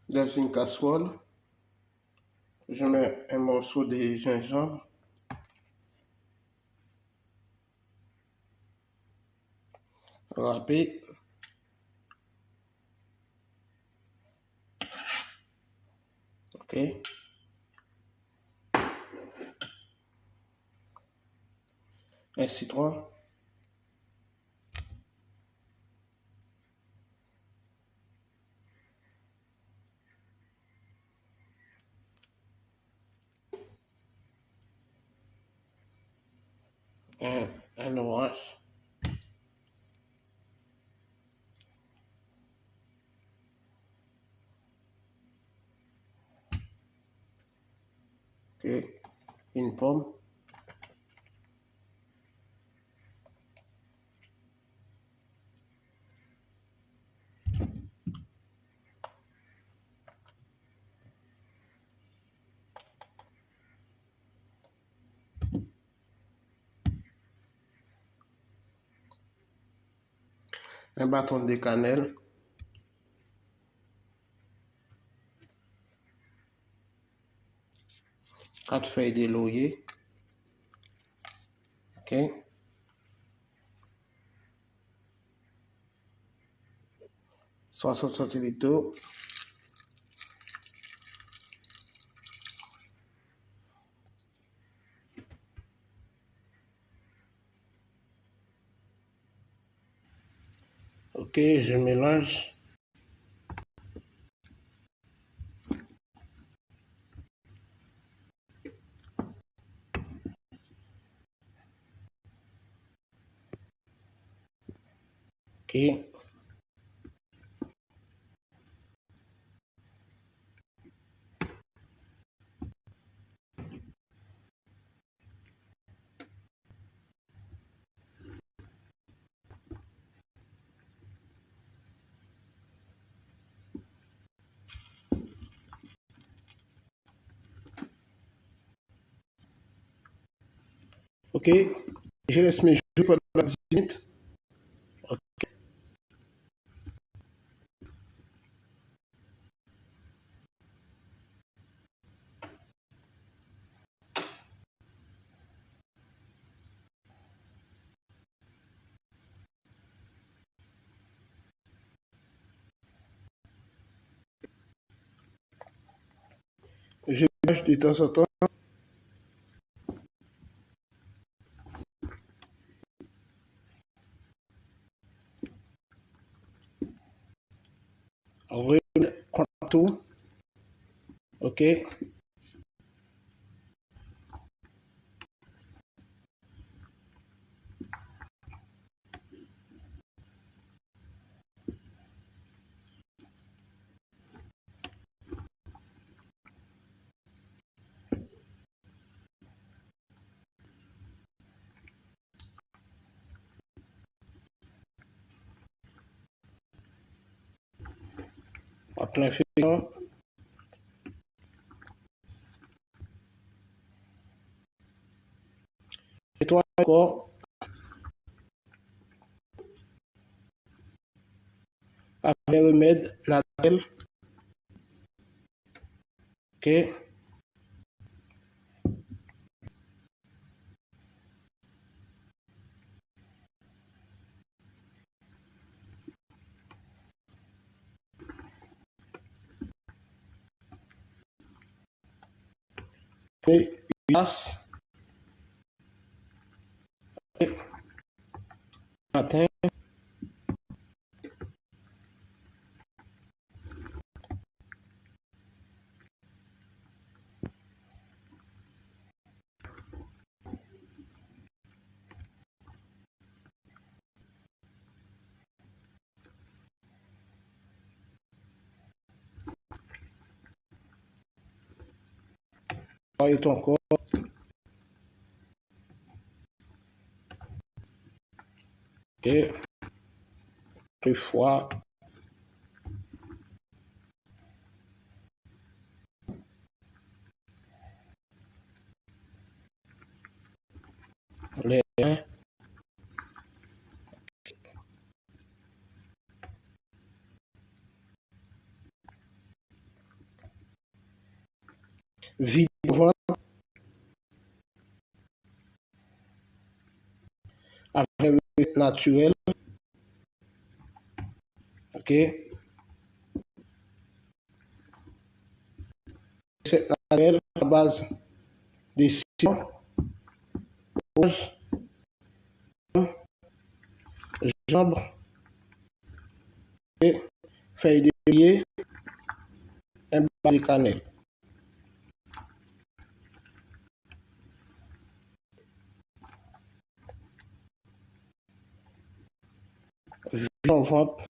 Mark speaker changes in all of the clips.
Speaker 1: Dans une casserole, je mets un morceau de gingembre, râpé, ok, un citron, un orange, ok, une pomme, un bâton de cannelle, quatre feuilles de laurier, ok, 60 centilitres d'eau, ok, je mélange. Ok, ok, je laisse mes jouer pendant 10 minutes. Je mélange de temps en temps. Reprends tout, ok, à plein feu. Et toi encore, avec les remèdes naturels, ok, et glace, matin, et ton corps, ok, plus froid, les reins, vide au ventre avec un rythme naturel. OK? C'est naturel à base des sillons, rouges, jambes et feuilles de pied, un bas de cannelle. Vide au ventre.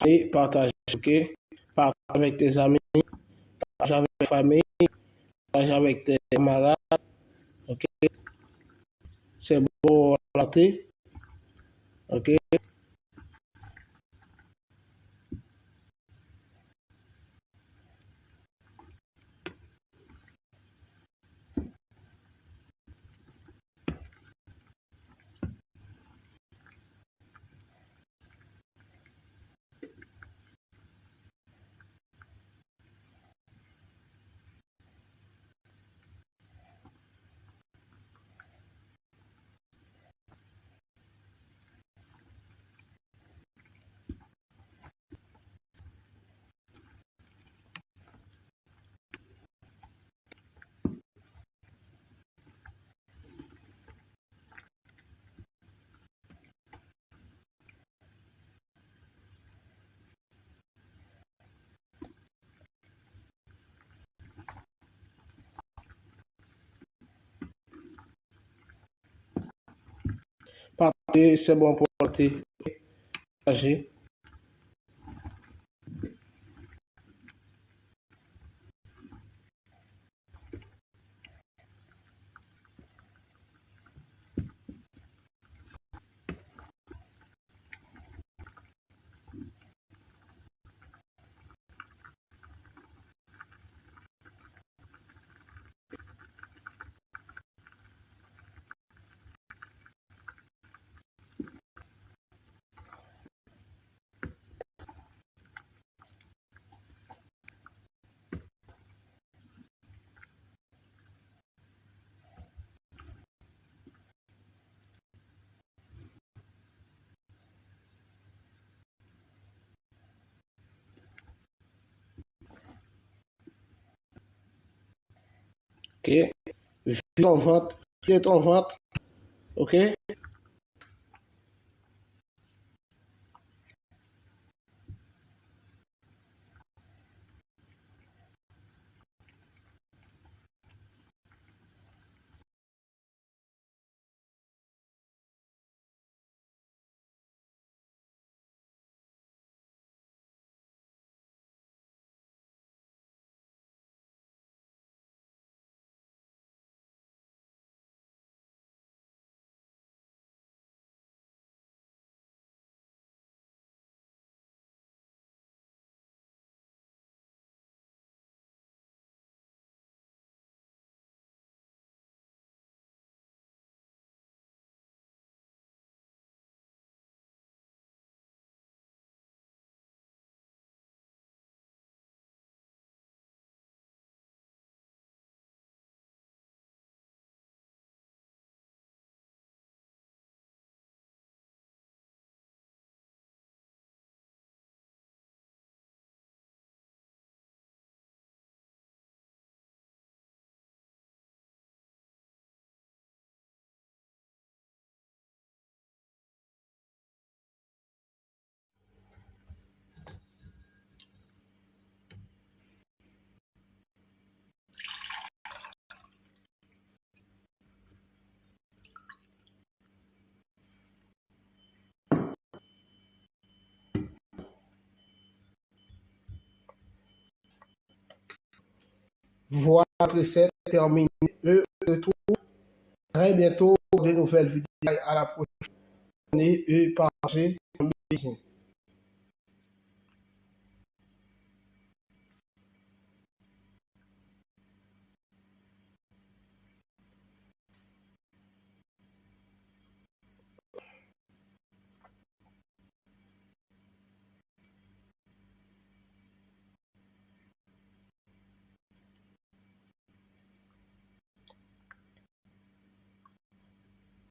Speaker 1: Et partage, OK? Partage avec tes amis, partage avec ta famille, partage avec tes camarades, OK? C'est bon à la santé, OK? Partager, c'est bon pour la santé. Partager. OK? Vide ton ventre, vide ton ventre, OK? Voilà, recette terminée. Je retrouve très bientôt de nouvelles vidéos. À la prochaine et partagez.